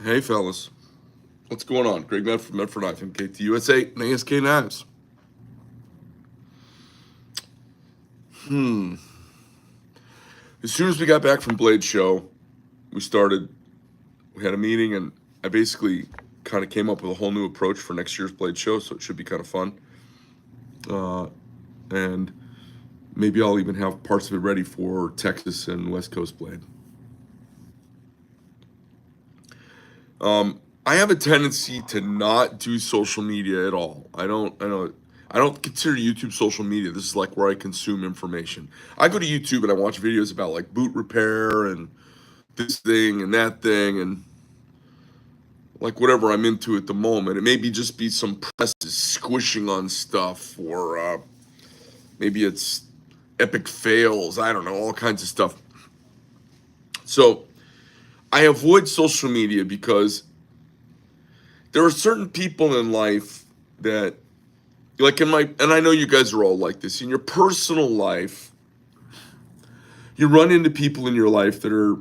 Hey, fellas. What's going on? Greg Medford, Medford Knife, MKT USA, and ASK Knives. As soon as we got back from Blade Show, we started, we had a meeting, and I basically kind of came up with a whole new approach for next year's Blade Show, so it should be kind of fun. And maybe I'll even have parts of it ready for Texas and West Coast Blade. I have a tendency to not do social media at all. I don't consider YouTube social media. This is like where I consume information. I go to YouTube and I watch videos about like boot repair and this thing and that thing and like whatever I'm into at the moment. It maybe just be some presses squishing on stuff, or maybe it's epic fails. I don't know, all kinds of stuff. So I avoid social media because there are certain people in life that, like and I know you guys are all like this, in your personal life, you run into people in your life that are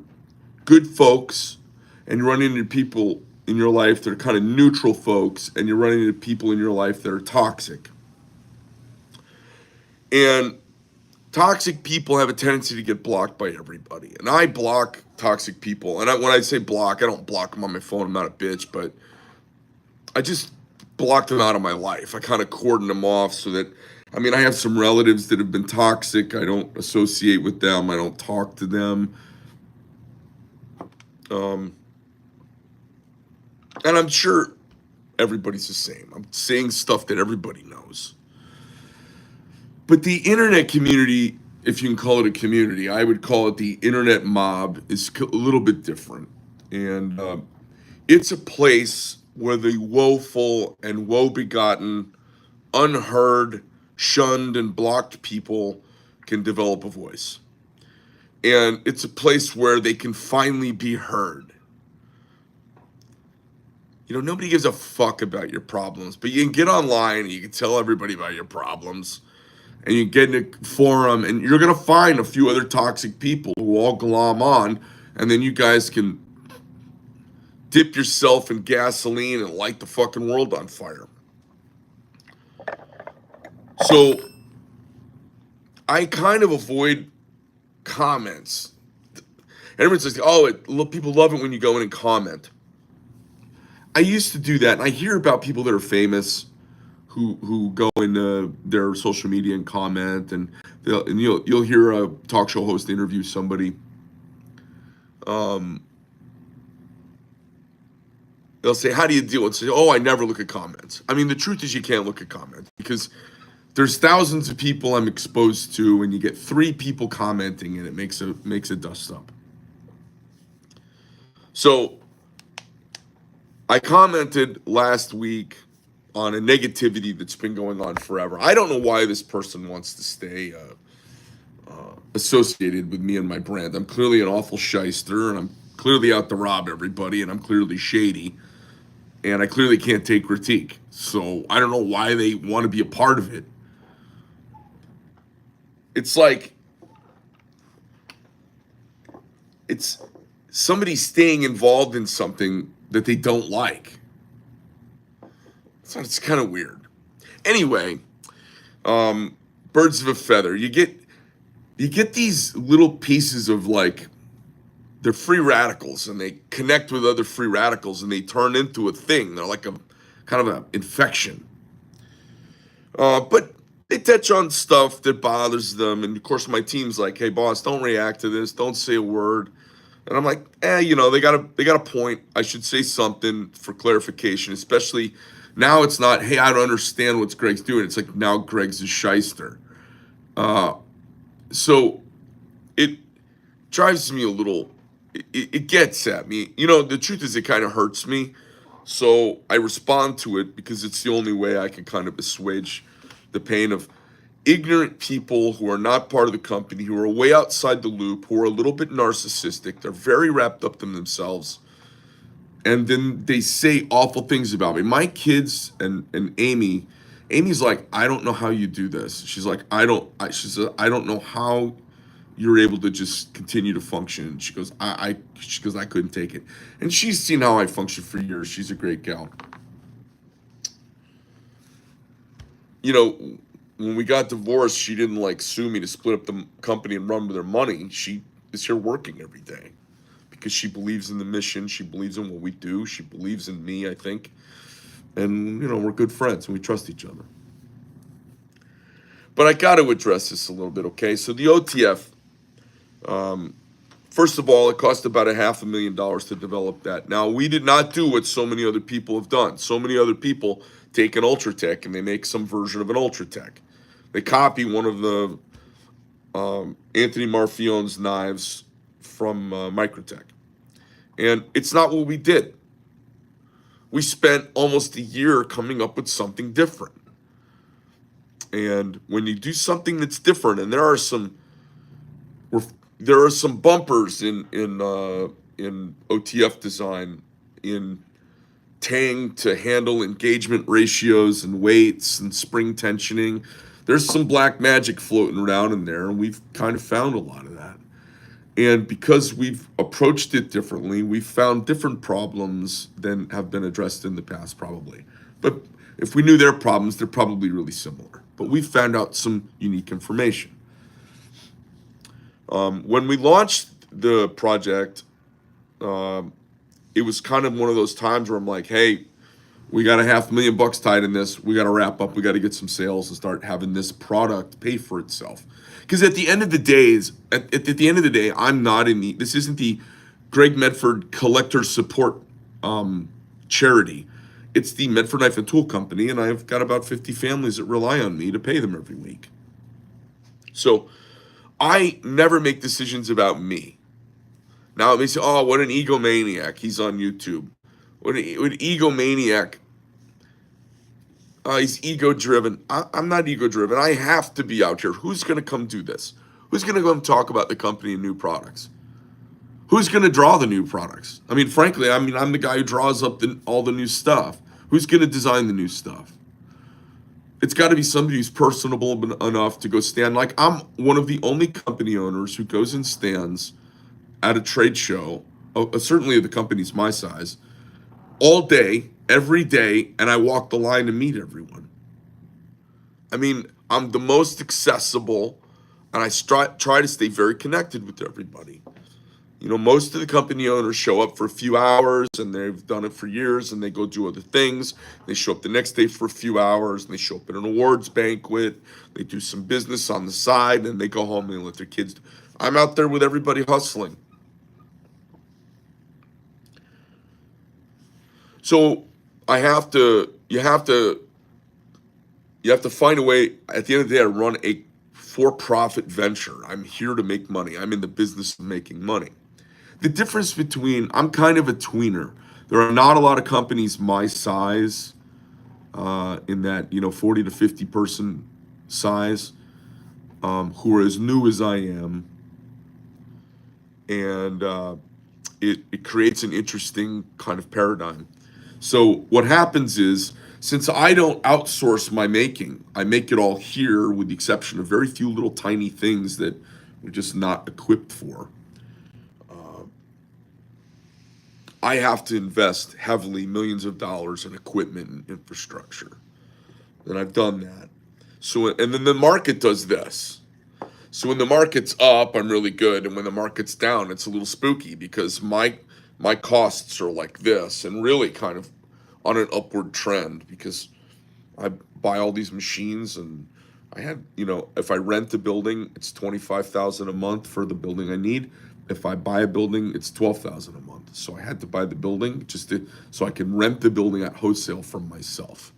good folks, and you run into people in your life that are kind of neutral folks, and you're running into people in your life that are toxic. And toxic people have a tendency to get blocked by everybody. And I block toxic people. And when I say block, I don't block them on my phone. I'm not a bitch, but I just blocked them out of my life. I kind of cordoned them off so that, I mean, I have some relatives that have been toxic. I don't associate with them. I don't talk to them. And I'm sure everybody's the same. I'm saying stuff that everybody knows. But the internet community, if you can call it a community, I would call it the internet mob, is a little bit different. And it's a place where the woeful and woe-begotten, unheard, shunned, and blocked people can develop a voice. And it's a place where they can finally be heard. You know, nobody gives a fuck about your problems, but you can get online and you can tell everybody about your problems. And you get in a forum, and you're going to find a few other toxic people who all glom on, and then you guys can dip yourself in gasoline and light the fucking world on fire. So I kind of avoid comments. Everyone says, oh, people love it when you go in and comment. I used to do that, and I hear about people that are famous who go into their social media and comment, and you'll hear a talk show host interview somebody. They'll say, how do you deal with it? Say, oh, I never look at comments. I mean, the truth is you can't look at comments because there's thousands of people I'm exposed to, and you get 3 people commenting, and it makes a dust up. So I commented last week on a negativity that's been going on forever. I don't know why this person wants to stay associated with me and my brand. I'm clearly an awful shyster, and I'm clearly out to rob everybody, and I'm clearly shady, and I clearly can't take critique. So I don't know why they want to be a part of it. It's like it's somebody staying involved in something that they don't like. So it's kind of weird. Anyway, birds of a feather. You get these little pieces of like, they're free radicals, and they connect with other free radicals, and they turn into a thing. They're like a kind of an infection. But they touch on stuff that bothers them, and of course my team's like, hey boss, don't react to this, don't say a word. And I'm like, you know, they got a point. I should say something for clarification, especially now. It's not, hey, I don't understand what Greg's doing. It's like, now Greg's a shyster. So it drives me a little, it gets at me. You know, the truth is it kind of hurts me. So I respond to it because it's the only way I can kind of assuage the pain of ignorant people who are not part of the company, who are way outside the loop, who are a little bit narcissistic. They're very wrapped up in themselves. And then they say awful things about me. My kids and Amy's like, I don't know how you do this. She's like, I don't know how you're able to just continue to function. And she goes, I couldn't take it. And she's seen how I function for years. She's a great gal. You know, when we got divorced, she didn't like sue me to split up the company and run with her money. She is here working every day because she believes in the mission. She believes in what we do. She believes in me, I think. And, you know, we're good friends and we trust each other. But I got to address this a little bit, okay? So the OTF, first of all, it cost about $500,000 to develop that. Now, we did not do what so many other people have done. So many other people take an Ultratech and they make some version of an Ultratech. They copy one of the Anthony Marfione's knives from Microtech. And it's not what we did. We spent almost a year coming up with something different. And when you do something that's different, and there are some bumpers in OTF design, in tang to handle engagement ratios and weights and spring tensioning. There's some black magic floating around in there, and we've kind of found a lot of that. And because we've approached it differently, we've found different problems than have been addressed in the past, probably. But if we knew their problems, they're probably really similar. But we found out some unique information. When we launched the project, it was kind of one of those times where I'm like, hey, we got $500,000 tied in this. We got to wrap up. We got to get some sales and start having this product pay for itself. Because at the end of the day, I'm not in this isn't the Greg Medford collector support charity. It's the Medford Knife and Tool Company, and I've got about 50 families that rely on me to pay them every week. So I never make decisions about me. Now they say, oh, what an egomaniac. He's on YouTube. What an egomaniac. He's ego-driven. I'm not ego-driven. I have to be out here. Who's going to come do this? Who's going to come talk about the company and new products? Who's going to draw the new products? I mean, frankly, I'm the guy who draws up all the new stuff. Who's going to design the new stuff? It's got to be somebody who's personable enough to go stand. Like, I'm one of the only company owners who goes and stands at a trade show, certainly the company's my size, all day, every day, and I walk the line to meet everyone. I mean, I'm the most accessible, and I try to stay very connected with everybody. You know, most of the company owners show up for a few hours, and they've done it for years, and they go do other things. They show up the next day for a few hours, and they show up at an awards banquet. They do some business on the side, and they go home and let their kids. I'm out there with everybody hustling. So you have to find a way. At the end of the day, I run a for-profit venture. I'm here to make money. I'm in the business of making money. The difference between, I'm kind of a tweener. There are not a lot of companies my size, in that 40 to 50 person size, who are as new as I am, and it creates an interesting kind of paradigm. So what happens is, since I don't outsource my making, I make it all here with the exception of very few little tiny things that we're just not equipped for. I have to invest heavily millions of dollars in equipment and infrastructure. And I've done that. So, and then the market does this. So when the market's up, I'm really good. And when the market's down, it's a little spooky because my costs are like this and really kind of on an upward trend because I buy all these machines and I had, if I rent a building, it's $25,000 a month for the building I need. If I buy a building, it's $12,000 a month. So I had to buy the building so I can rent the building at wholesale from myself.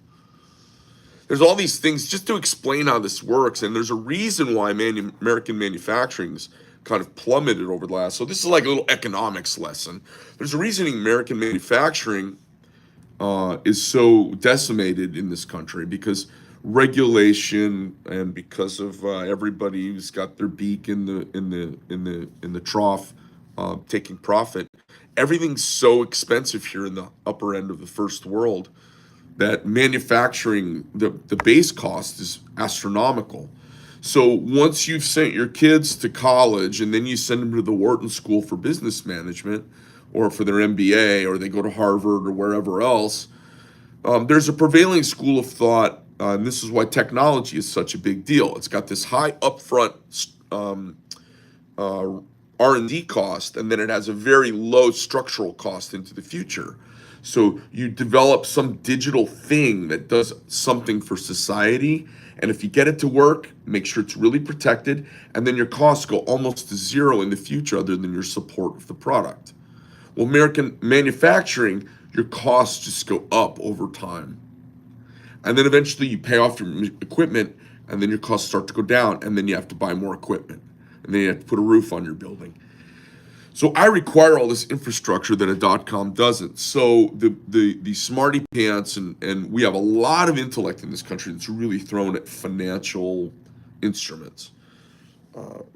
There's all these things just to explain how this works, and there's a reason why American manufacturing's kind of plummeted over the last. So this is like a little economics lesson. There's a reason American manufacturing is so decimated in this country because regulation and because of everybody who's got their beak in the trough, taking profit. Everything's so expensive here in the upper end of the first world that manufacturing the base cost is astronomical. So once you've sent your kids to college and then you send them to the Wharton School for Business Management or for their MBA, or they go to Harvard or wherever else, there's a prevailing school of thought, and this is why technology is such a big deal. It's got this high upfront um, uh, R&D cost, and then it has a very low structural cost into the future. So you develop some digital thing that does something for society, and if you get it to work, make sure it's really protected, and then your costs go almost to zero in the future other than your support of the product. Well, American manufacturing, your costs just go up over time. And then eventually you pay off your equipment, and then your costs start to go down, and then you have to buy more equipment, and then you have to put a roof on your building. So I require all this infrastructure that a .com doesn't. So the smarty pants, and we have a lot of intellect in this country that's really thrown at financial instruments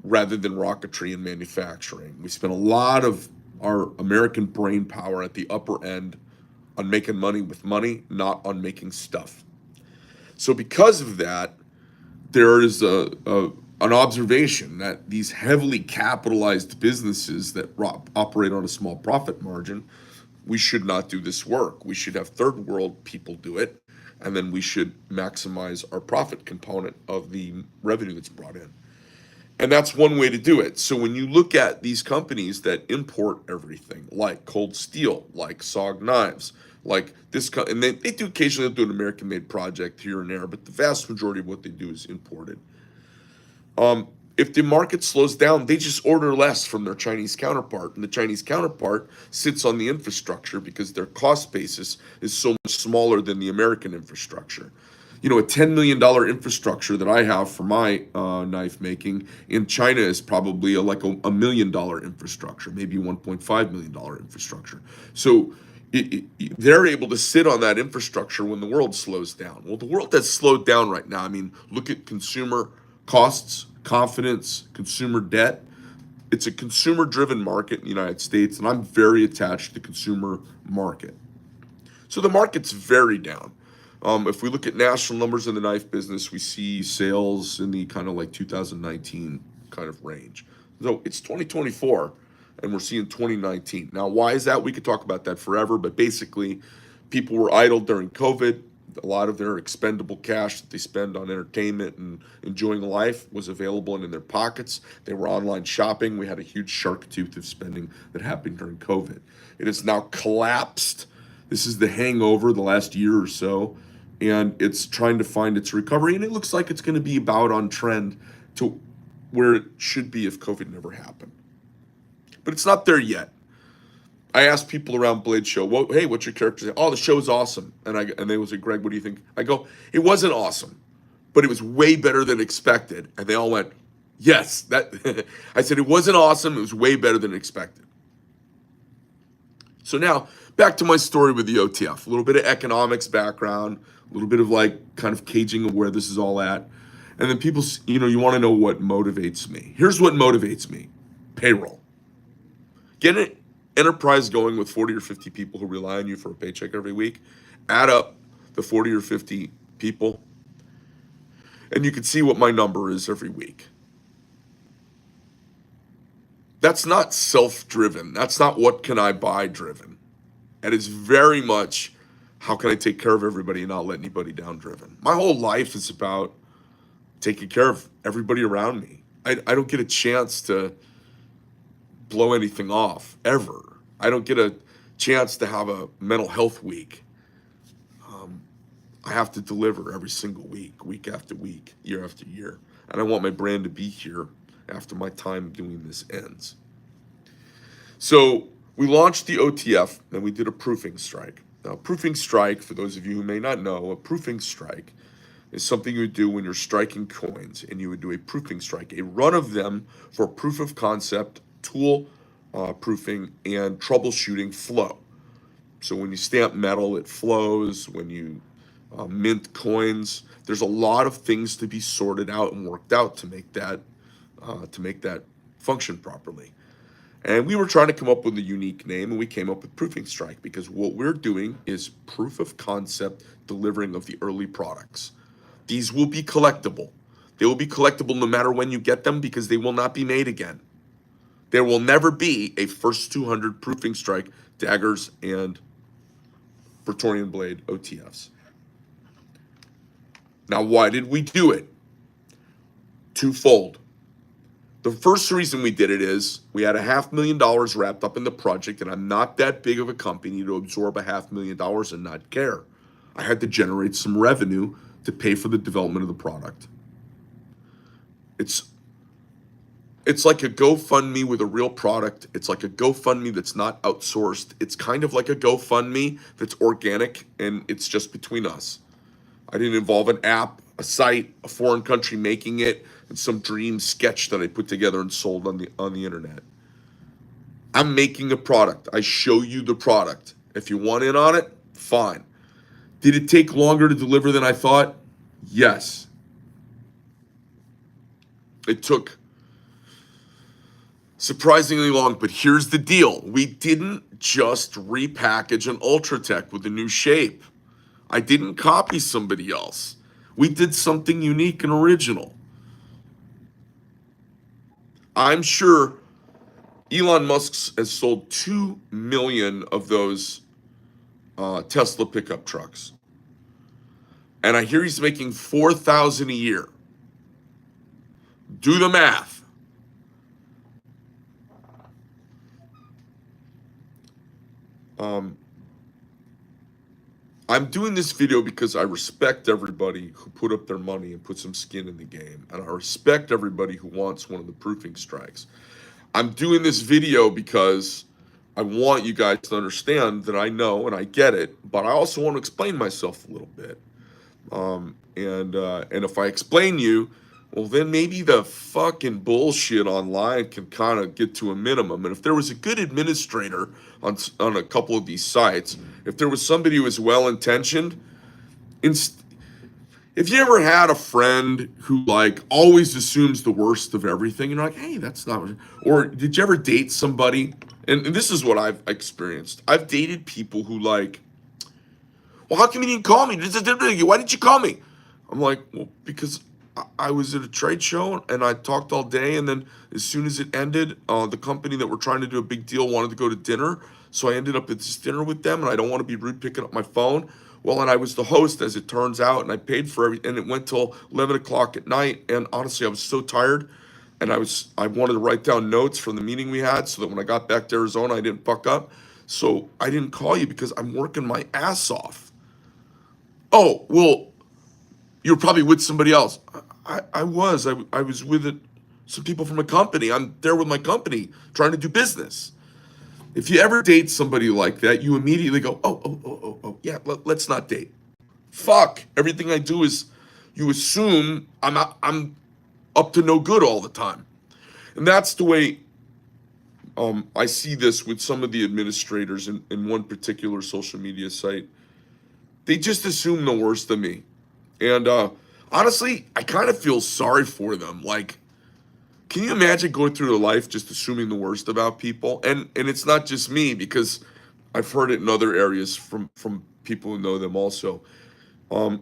rather than rocketry and manufacturing. We spend a lot of our American brain power at the upper end on making money with money, not on making stuff. So because of that, there is an observation that these heavily capitalized businesses that operate on a small profit margin, we should not do this work. We should have third world people do it, and then we should maximize our profit component of the revenue that's brought in. And that's one way to do it. So when you look at these companies that import everything, like Cold Steel, like SOG Knives, like this, and they do occasionally do an American-made project here and there, but the vast majority of what they do is imported. If the market slows down, they just order less from their Chinese counterpart, and the Chinese counterpart sits on the infrastructure because their cost basis is so much smaller than the American infrastructure. You know, a $10 million infrastructure that I have for my knife making in China is probably like a $1 million infrastructure, maybe $1.5 million infrastructure. So they're able to sit on that infrastructure when the world slows down. Well, the world has slowed down right now. I mean, look at consumer costs, confidence, consumer debt. It's a consumer-driven market in the United States, and I'm very attached to the consumer market. So the market's very down. If we look at national numbers in the knife business, we see sales in the kind of like 2019 kind of range. So it's 2024, and we're seeing 2019. Now, why is that? We could talk about that forever, but basically, people were idle during COVID. A lot of their expendable cash that they spend on entertainment and enjoying life was available and in their pockets. They were online shopping. We had a huge shark tooth of spending that happened during COVID. It has now collapsed. This is the hangover the last year or so, and it's trying to find its recovery, and it looks like it's going to be about on trend to where it should be if COVID never happened. But it's not there yet. I asked people around Blade Show, well, hey, what's your character say? Oh, the show's awesome. And they was like, Greg, what do you think? I go, it wasn't awesome, but it was way better than expected. And they all went, yes. That I said, it wasn't awesome. It was way better than expected. So now back to my story with the OTF, a little bit of economics background, a little bit of like kind of caging of where this is all at. And then people, you want to know what motivates me. Here's what motivates me. Payroll. Get an enterprise going with 40 or 50 people who rely on you for a paycheck every week. Add up the 40 or 50 people, and you can see what my number is every week. That's not self-driven. That's not what can I buy driven. And it's very much how can I take care of everybody and not let anybody down driven. My whole life is about taking care of everybody around me. I don't get a chance to blow anything off ever. I don't get a chance to have a mental health week. I have to deliver every single week, week after week, year after year. And I want my brand to be here after my time doing this ends. So we launched the OTF, and we did a proofing strike. Now, proofing strike, for those of you who may not know, a proofing strike is something you would do when you're striking coins, and you would do a proofing strike, a run of them for proof of concept, tool proofing, and troubleshooting flow. So when you stamp metal, it flows. When you mint coins, there's a lot of things to be sorted out and worked out to make that function properly. And we were trying to come up with a unique name, and we came up with Proofing Strike because what we're doing is proof of concept delivering of the early products. These will be collectible. They will be collectible no matter when you get them because they will not be made again. There will never be a first 200 Proofing Strike daggers and Praetorian Blade OTFs. Now, why did we do it? Twofold. The first reason we did it is we had $500,000 wrapped up in the project, and I'm not that big of a company to absorb $500,000 and not care. I had to generate some revenue to pay for the development of the product. It's like a GoFundMe with a real product. It's like a GoFundMe that's not outsourced. It's kind of like a GoFundMe that's organic, and it's just between us. I didn't involve an app, a site, a foreign country making it, and some dream sketch that I put together and sold on the internet. I'm making a product. I show you the product. If you want in on it, fine. Did it take longer to deliver than I thought? Yes. It took surprisingly long, but here's the deal. We didn't just repackage an Ultratech with a new shape. I didn't copy somebody else. We did something unique and original. I'm sure Elon Musk has sold 2 million of those Tesla pickup trucks. And I hear he's making 4,000 a year. Do the math. I'm doing this video because I respect everybody who put up their money and put some skin in the game. And I respect everybody who wants one of the Proofing Strikes. I'm doing this video because I want you guys to understand that I know and I get it, but I also want to explain myself a little bit. And if I explain you, well, then maybe the fucking bullshit online can kind of get to a minimum. And if there was a good administrator on a couple of these sites, if there was somebody who was well-intentioned, if you ever had a friend who like always assumes the worst of everything, and you're like, hey, that's not, or did you ever date somebody? And this is what I've experienced. I've dated people who like, well, how come you didn't call me? Why didn't you call me? I'm like, well, because I was at a trade show and I talked all day, and then as soon as it ended, the company that we're trying to do a big deal wanted to go to dinner, so I ended up at this dinner with them, and I don't want to be rude picking up my phone. Well, and I was the host, as it turns out, and I paid for everything, and it went till 11 o'clock at night, and honestly, I was so tired, and I wanted to write down notes from the meeting we had so that when I got back to Arizona, I didn't fuck up. So I didn't call you because I'm working my ass off. Oh, well, you're probably with somebody else. I was with some people from a company. I'm there with my company trying to do business. If you ever date somebody like that, you immediately go, oh, yeah, let's not date. Fuck, everything I do is, you assume I'm up to no good all the time. And that's the way I see this with some of the administrators in one particular social media site. They just assume the worst of me. And honestly, I kind of feel sorry for them. Like, can you imagine going through life just assuming the worst about people? And it's not just me, because I've heard it in other areas from people who know them also.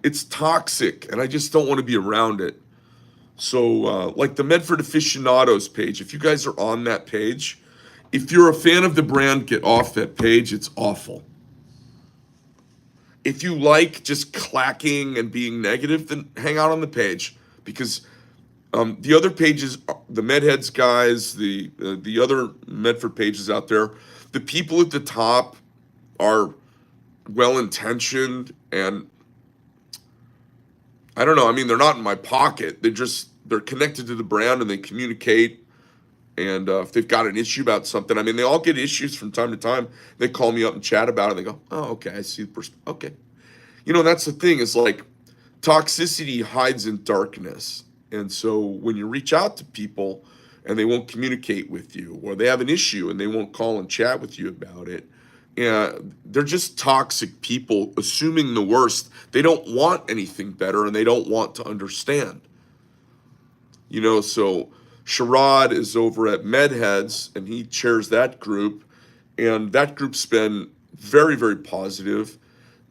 It's toxic, and I just don't want to be around it. So, like the Medford aficionados page, if you guys are on that page, if you're a fan of the brand, get off that page. It's awful. If you like just clacking and being negative, then hang out on the page, because the other pages, the Medheads guys, the other Medford pages out there, the people at the top are well-intentioned, and I don't know. I mean, they're not in my pocket. They're connected to the brand, and they communicate. And if they've got an issue about something, I mean, they all get issues from time to time. They call me up and chat about it. They go, oh, okay, I see the person. Okay. You know, that's the thing. Is like toxicity hides in darkness. And so when you reach out to people and they won't communicate with you, or they have an issue and they won't call and chat with you about it, they're just toxic people assuming the worst. They don't want anything better, and they don't want to understand. You know, so Sherrod is over at MedHeads, and he chairs that group, and that group's been very, very positive,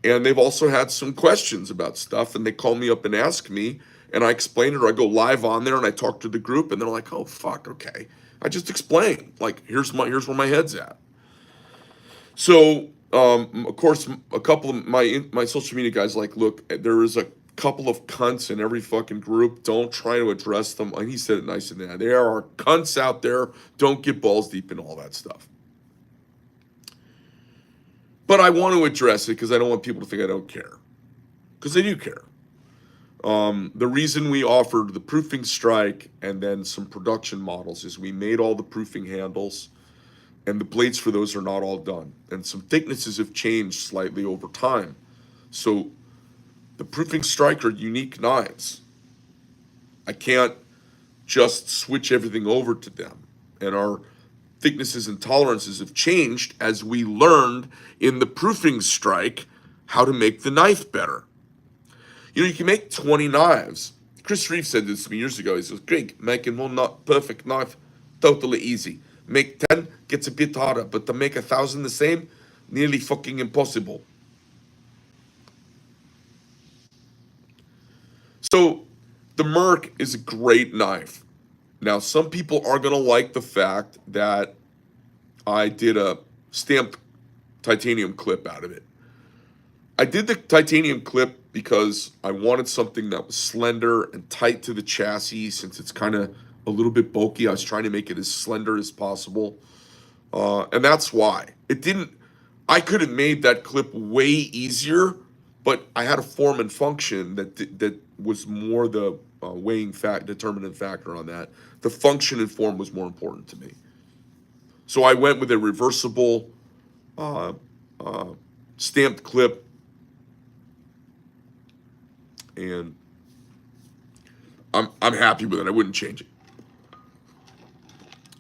and they've also had some questions about stuff, and they call me up and ask me, and I explain it, or I go live on there and I talk to the group, and they're like, "Oh fuck, okay." I just explain, like, here's where my head's at. So, of course, a couple of my social media guys like, look, there is a couple of cunts in every fucking group. Don't try to address them. And he said it nice in there. There are cunts out there. Don't get balls deep in all that stuff. But I want to address it because I don't want people to think I don't care. Because I do care. The reason we offered the proofing strike and then some production models is we made all the proofing handles, and the blades for those are not all done. And some thicknesses have changed slightly over time. So the proofing strike are unique knives. I can't just switch everything over to them. And our thicknesses and tolerances have changed as we learned in the proofing strike how to make the knife better. You know, you can make 20 knives. Chris Reeve said this to me years ago. He says, Greg, making one not perfect knife, totally easy. Make 10, gets a bit harder, but to make 1,000 the same, nearly fucking impossible. So the Merc is a great knife. Now, some people are going to like the fact that I did a stamped titanium clip out of it. I did the titanium clip because I wanted something that was slender and tight to the chassis, since it's kind of a little bit bulky. I was trying to make it as slender as possible. And that's why. I could have made that clip way easier, but I had a form and function that was more the determinant factor on that. The function and form was more important to me. So I went with a reversible stamped clip, and I'm happy with it. I wouldn't change it.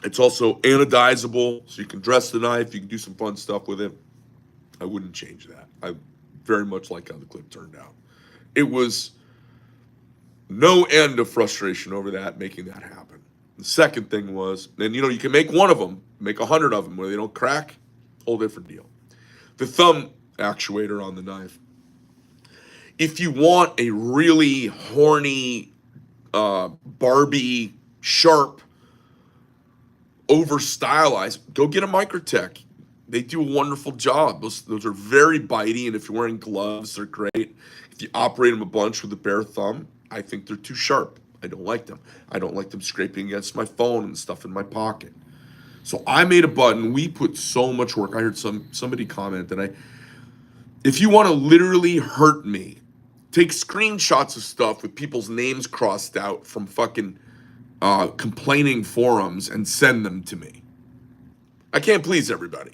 It's also anodizable, so you can dress the knife. You can do some fun stuff with it. I wouldn't change that. I very much like how the clip turned out. It was no end of frustration over that, making that happen. The second thing was, and you know, you can make one of them, make 100 of them where they don't crack, whole different deal. The thumb actuator on the knife. If you want a really horny, Barbie, sharp, over stylized, go get a Microtech. They do a wonderful job. Those are very bitey, and if you're wearing gloves, they're great. If you operate them a bunch with a bare thumb, I think they're too sharp. I don't like them. I don't like them scraping against my phone and stuff in my pocket. So I made a button. We put so much work. I heard somebody comment that if you want to literally hurt me, take screenshots of stuff with people's names crossed out from fucking complaining forums and send them to me. I can't please everybody.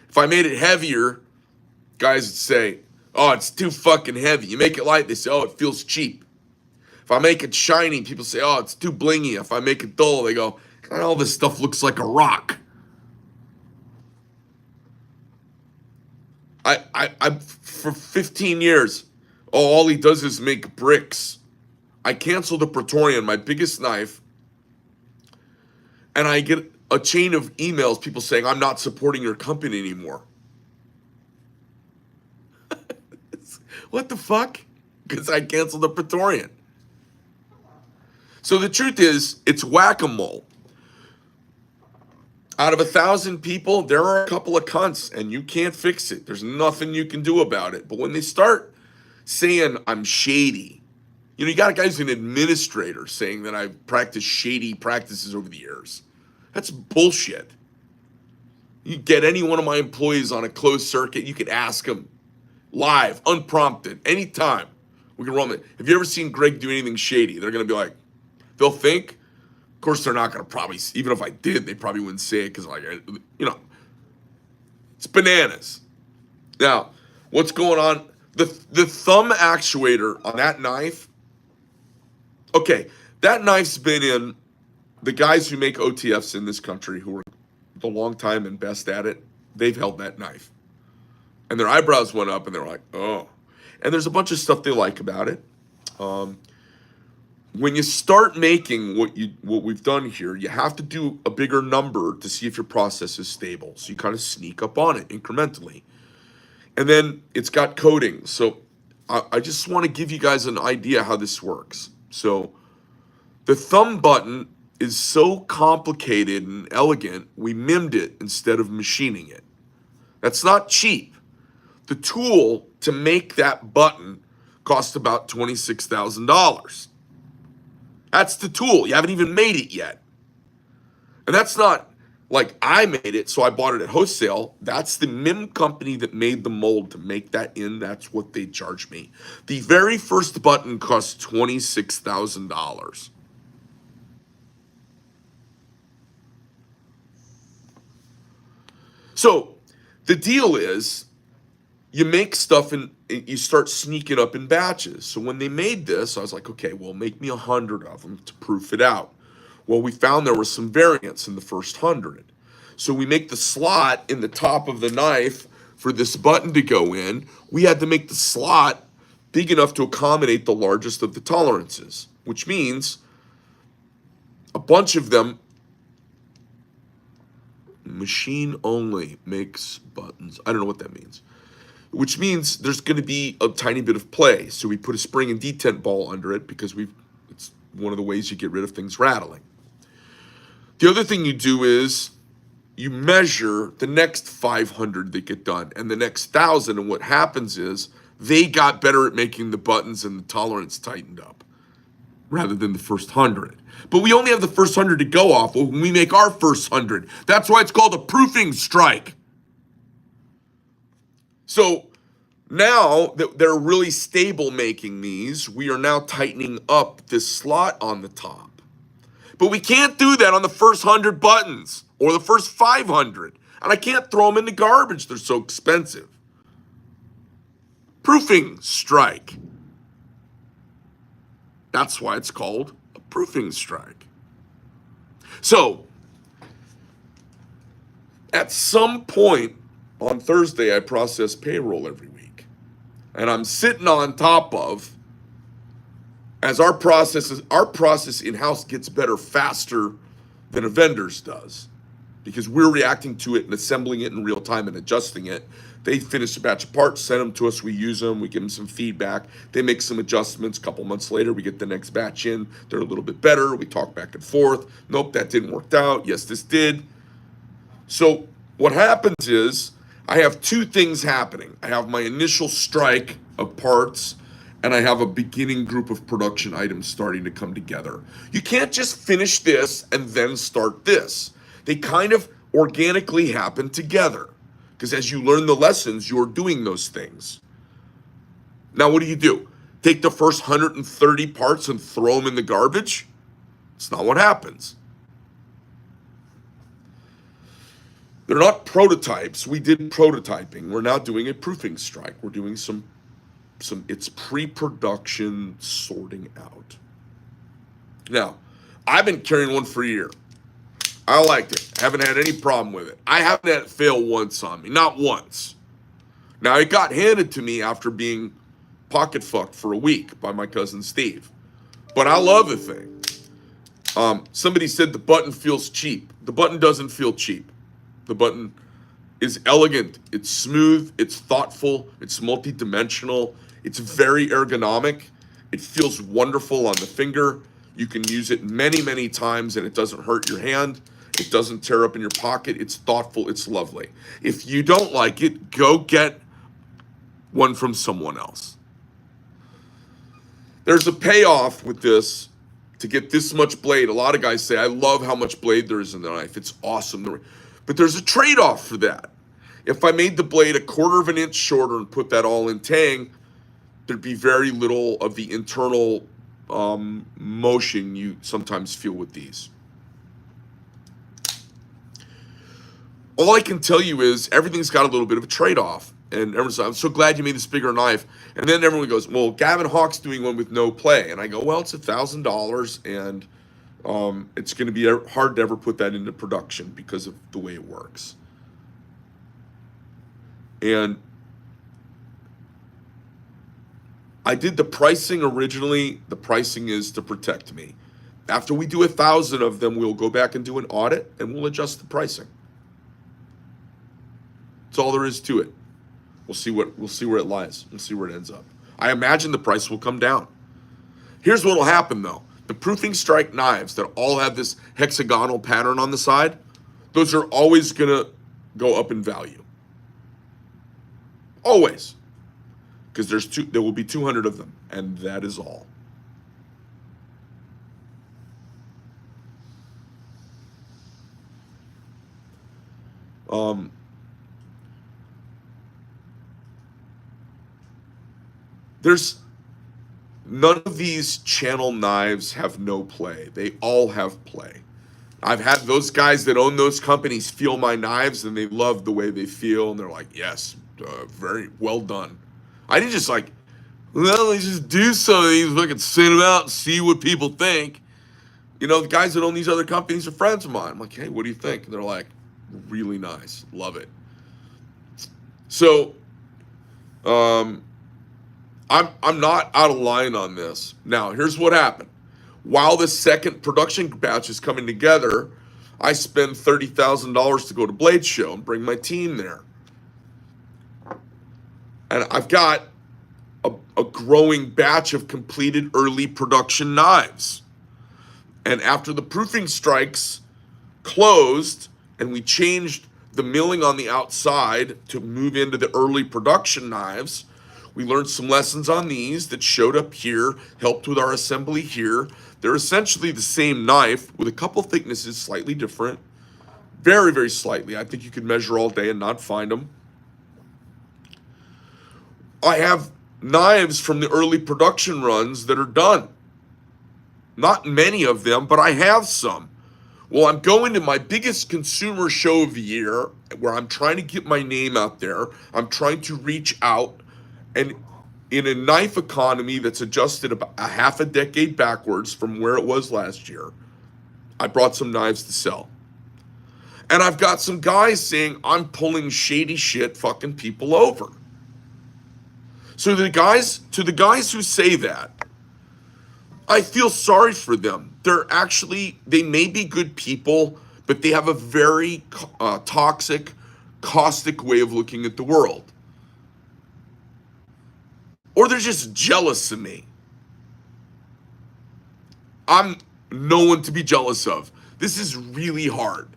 If I made it heavier, guys would say, oh, it's too fucking heavy. You make it light, they say, oh, it feels cheap. If I make it shiny, people say, oh, it's too blingy. If I make it dull, they go, all this stuff looks like a rock. I for 15 years, all he does is make bricks. I canceled the Praetorian, my biggest knife, and I get a chain of emails, people saying, I'm not supporting your company anymore. What the fuck? Because I canceled the Praetorian. So the truth is, it's whack-a-mole. Out of 1,000 people, there are a couple of cunts, and you can't fix it. There's nothing you can do about it. But when they start saying I'm shady, you know, you got a guy who's an administrator saying that I've practiced shady practices over the years. That's bullshit. You get any one of my employees on a closed circuit, you can ask them live, unprompted, anytime. We can run it. Have you ever seen Greg do anything shady? They're going to be like, they'll think. Of course, they're not going to probably, even if I did, they probably wouldn't say it because, like, you know, it's bananas. Now, what's going on? The thumb actuator on that knife, okay, that knife's been in, the guys who make OTFs in this country who are the long time and best at it, they've held that knife. And their eyebrows went up and they're like, oh. And there's a bunch of stuff they like about it. When you start making what we've done here, you have to do a bigger number to see if your process is stable. So you kind of sneak up on it incrementally. And then it's got coatings. So I just want to give you guys an idea how this works. So the thumb button is so complicated and elegant, we mimed it instead of machining it. That's not cheap. The tool to make that button cost about $26,000. That's the tool. You haven't even made it yet. And that's not like I made it, so I bought it at wholesale. That's the MIM company that made the mold to make that in. That's what they charged me. The very first button cost $26,000. So the deal is you make stuff and you start sneaking up in batches. So when they made this, I was like, okay, well, make me 100 of them to proof it out. Well, we found there was some variance in the first 100. So we make the slot in the top of the knife for this button to go in. We had to make the slot big enough to accommodate the largest of the tolerances, which means a bunch of them, machine only makes buttons. I don't know what that means. Which means there's going to be a tiny bit of play. So we put a spring and detent ball under it because it's one of the ways you get rid of things rattling. The other thing you do is you measure the next 500 that get done and the next 1,000. And what happens is they got better at making the buttons and the tolerance tightened up rather than the first 100. But we only have the first 100 to go off when we make our first 100. That's why it's called a proofing strike. So now that they're really stable making these, we are now tightening up this slot on the top. But we can't do that on the first 100 buttons or the first 500. And I can't throw them in the garbage. They're so expensive. Proofing strike. That's why it's called a proofing strike. So at some point on Thursday, I process payroll every week. And I'm sitting on top of, as our process in-house gets better faster than a vendor's does, because we're reacting to it and assembling it in real time and adjusting it. They finish a batch of parts, send them to us, we use them, we give them some feedback, they make some adjustments. A couple months later, we get the next batch in, they're a little bit better, we talk back and forth. Nope, that didn't work out. Yes, this did. So what happens is, I have two things happening. I have my initial strike of parts, and I have a beginning group of production items starting to come together. You can't just finish this and then start this. They kind of organically happen together, because as you learn the lessons, you're doing those things. Now, what do? Take the first 130 parts and throw them in the garbage? It's not what happens. They're not prototypes. We did prototyping. We're now doing a proofing strike. We're doing some it's pre-production sorting out. Now, I've been carrying one for a year. I liked it. Haven't had any problem with it. I haven't had it fail once on me. Not once. Now, it got handed to me after being pocket fucked for a week by my cousin Steve. But I love the thing. Somebody said the button feels cheap. The button doesn't feel cheap. The button is elegant, it's smooth, it's thoughtful, it's multi-dimensional, it's very ergonomic, it feels wonderful on the finger. You can use it many, many times and it doesn't hurt your hand. It doesn't tear up in your pocket. It's thoughtful, it's lovely. If you don't like it, go get one from someone else. There's a payoff with this to get this much blade. A lot of guys say, I love how much blade there is in the knife. It's awesome. But there's a trade-off for that. If I made the blade 1/4 of an inch shorter and put that all in tang, there'd be very little of the internal motion you sometimes feel with these. All I can tell you is everything's got a little bit of a trade-off. And everyone's like, I'm so glad you made this bigger knife. And then everyone goes, well, Gavin Hawk's doing one with no play. And I go, well, it's $1,000 and it's going to be hard to ever put that into production because of the way it works. And I did the pricing originally. The pricing is to protect me. After we do 1,000 of them, we'll go back and do an audit and we'll adjust the pricing. That's all there is to it. We'll see where it lies. We'll see where it ends up. I imagine the price will come down. Here's what will happen though. The proofing strike knives that all have this hexagonal pattern on the side, those are always gonna go up in value. Always. Because there will be 200 of them, and that is all. There's none of these channel knives have no play. They all have play. I've had those guys that own those companies feel my knives, and they love the way they feel, and they're like, yes, very well done. I didn't just like, well, let's just do some of these, fucking send them out and see what people think. You know, the guys that own these other companies are friends of mine. I'm like, hey, what do you think? And they're like, really nice, love it. So, I'm not out of line on this. Now, here's what happened. While the second production batch is coming together, I spend $30,000 to go to Blade Show and bring my team there. And I've got a growing batch of completed early production knives. And after the proofing strikes closed and we changed the milling on the outside to move into the early production knives, we learned some lessons on these that showed up here, helped with our assembly here. They're essentially the same knife with a couple thicknesses slightly different. Very, very slightly. I think you could measure all day and not find them. I have knives from the early production runs that are done. Not many of them, but I have some. Well, I'm going to my biggest consumer show of the year where I'm trying to get my name out there. I'm trying to reach out. And in a knife economy that's adjusted about a half a decade backwards from where it was last year, I brought some knives to sell. And I've got some guys saying I'm pulling shady shit fucking people over. So to the guys who say that, I feel sorry for them. They may be good people, but they have a very toxic, caustic way of looking at the world. Or they're just jealous of me. I'm no one to be jealous of. This is really hard.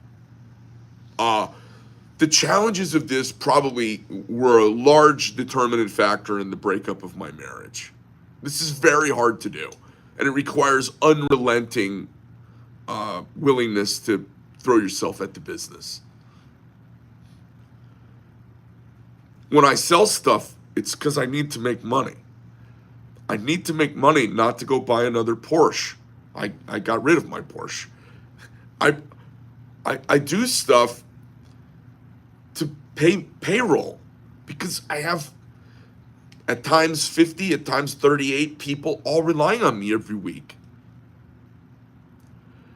The challenges of this probably were a large determinant factor in the breakup of my marriage. This is very hard to do, and it requires unrelenting willingness to throw yourself at the business. When I sell stuff, it's because I need to make money. I need to make money not to go buy another Porsche. I got rid of my Porsche. I do stuff to pay payroll because I have at times 50, at times 38 people all relying on me every week.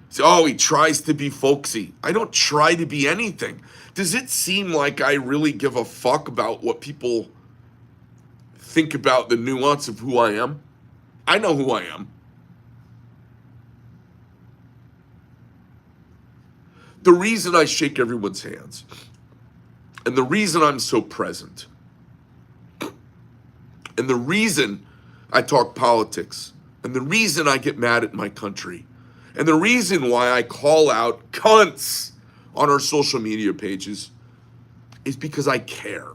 So, oh, he tries to be folksy. I don't try to be anything. Does it seem like I really give a fuck about what people think about the nuance of who I am? I know who I am. The reason I shake everyone's hands and the reason I'm so present and the reason I talk politics and the reason I get mad at my country and the reason why I call out cunts on our social media pages is because I care.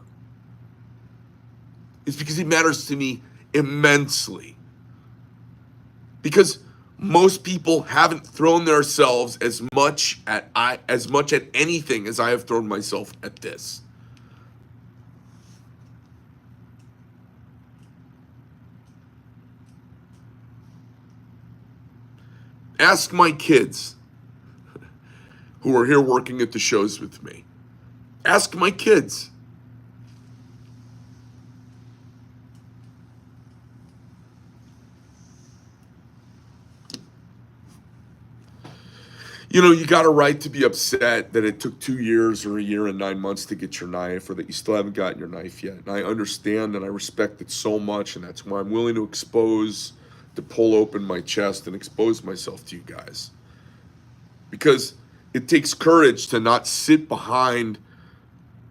It's because it matters to me immensely. Because most people haven't thrown themselves as much at anything as I have thrown myself at this. Ask my kids who are here working at the shows with me. Ask my kids. You know, you got a right to be upset that it took 2 years or a year and 9 months to get your knife, or that you still haven't gotten your knife yet. And I understand and I respect it so much, and that's why I'm willing to pull open my chest and expose myself to you guys. Because it takes courage to not sit behind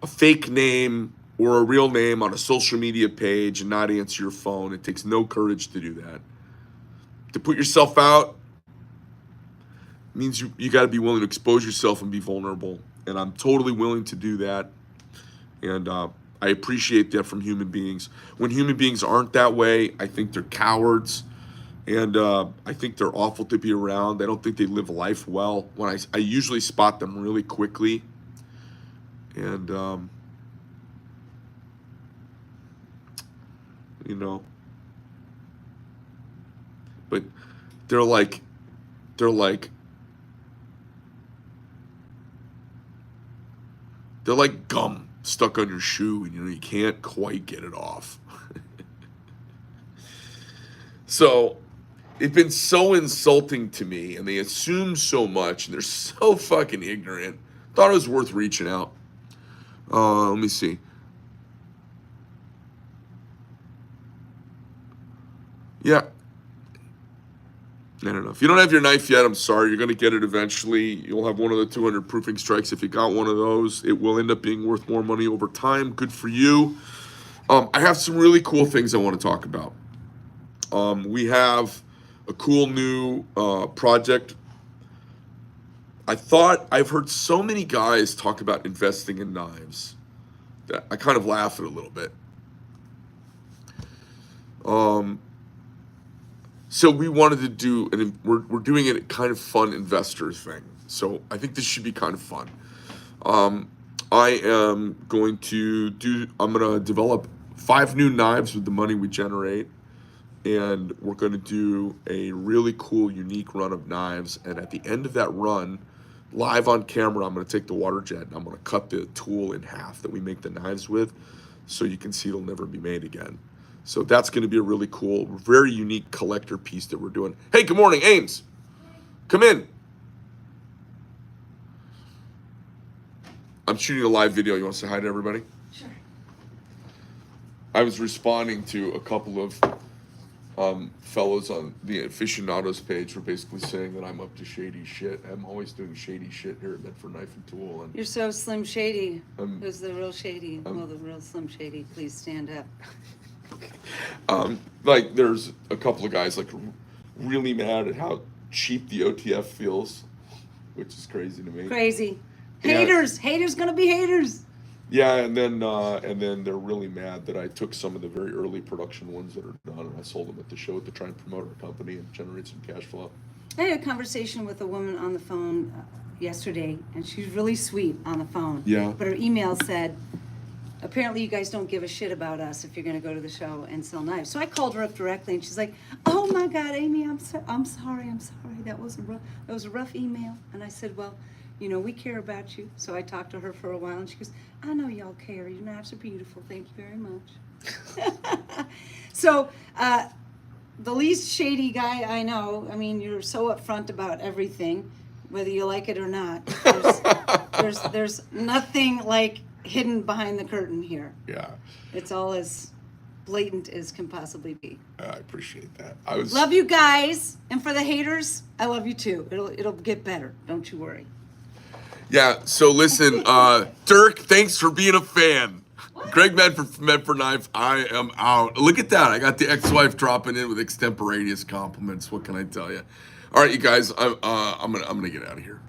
a fake name or a real name on a social media page and not answer your phone. It takes no courage to do that. To put yourself out means you got to be willing to expose yourself and be vulnerable. And I'm totally willing to do that. And I appreciate that from human beings. When human beings aren't that way, I think they're cowards. And I think they're awful to be around. I don't think they live life well. When I usually spot them really quickly. And, you know, but they're like gum stuck on your shoe, and you can't quite get it off. So they've been so insulting to me, and they assume so much, and they're so fucking ignorant. Thought it was worth reaching out. Let me see. Yeah. I don't know. If you don't have your knife yet, I'm sorry. You're going to get it eventually. You'll have one of the 200 proofing strikes. If you got one of those, it will end up being worth more money over time. Good for you. I have some really cool things I want to talk about. We have a cool new project. I've heard so many guys talk about investing in knives that I kind of laugh at a little bit. So we wanted to do, and we're doing it a kind of fun investor thing. So I think this should be kind of fun. I'm going to develop 5 new knives with the money we generate. And we're going to do a really cool, unique run of knives. And at the end of that run, live on camera, I'm going to take the water jet and I'm going to cut the tool in half that we make the knives with, so you can see it'll never be made again. So that's going to be a really cool, very unique collector piece that we're doing. Hey, good morning, Ames. Come in. I'm shooting a live video. You want to say hi to everybody? Sure. I was responding to a couple of fellows on the aficionados page were basically saying that I'm up to shady shit. I'm always doing shady shit here at Medford Knife and Tool. And You're so Slim Shady. Who's the real Shady? Well, the real Slim Shady. Please stand up. like there's a couple of guys like really mad at how cheap the OTF feels, which is crazy to me. Crazy. Yeah. Haters gonna be haters. Yeah, and then they're really mad that I took some of the very early production ones that are done and I sold them at the show to try and promote our company and generate some cash flow. I had a conversation with a woman on the phone yesterday, and she's really sweet on the phone. Yeah. But her email said, apparently you guys don't give a shit about us if you're going to go to the show and sell knives. So I called her up directly, and she's like, "Oh my God, Amy, I'm sorry. That was a rough email." And I said, "Well, you know, we care about you." So I talked to her for a while, and she goes, "I know y'all care. Your knives are beautiful. Thank you very much." So the least shady guy I know, I mean, you're so upfront about everything, whether you like it or not. There's nothing like hidden behind the curtain here. Yeah. It's all as blatant as can possibly be. I appreciate that. Love you guys, and for the haters, I love you too. It'll get better. Don't you worry. Yeah, so listen, Dirk, thanks for being a fan. What? Greg Medford Knife, I am out. Look at that. I got the ex-wife dropping in with extemporaneous compliments. What can I tell you? All right, you guys, I'm gonna get out of here.